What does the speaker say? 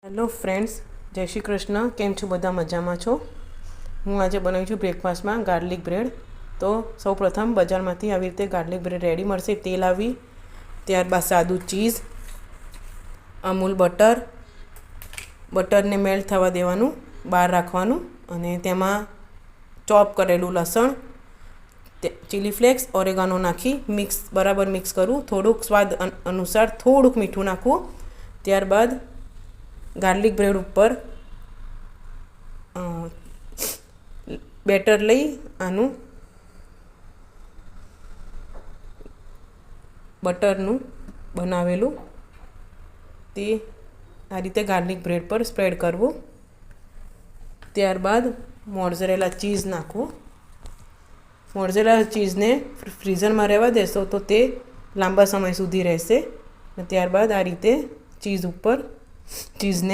Hello friends, જય શ્રી કૃષ્ણ. કેમ છો? બધા મજામાં છો? હું આજે બનાવું છું બ્રેકફાસ્ટમાં ગાર્લિક બ્રેડ. તો સૌપ્રથમ બજારમાંથી આવી રીતે ગાર્લિક બ્રેડ રેડી મળશે. તેલ આવી, ત્યારબાદ સાદું ચીઝ, અમૂલ બટરને મેલ્ટ થવા દેવાનું, બહાર રાખવાનું, અને તેમાં ચોપ કરેલું લસણ, ચીલી ફ્લેક્સ, ઓરેગાનો નાખી બરાબર મિક્સ કરું. થોડુંક સ્વાદ અનુસાર થોડુંક મીઠું નાખવું. ત્યારબાદ ગાર્લિક બ્રેડ ઉપર બેટર લઈ આનું બટરનું બનાવેલું તે આ રીતે ગાર્લિક બ્રેડ પર સ્પ્રેડ કરવું. ત્યારબાદ મોઝરેલા ચીઝ નાખવું. મોઝરેલા ચીઝને ફ્રીઝરમાં રહેવા દેશો તો તે લાંબા સમય સુધી રહેશે. ત્યારબાદ આ રીતે ચીઝને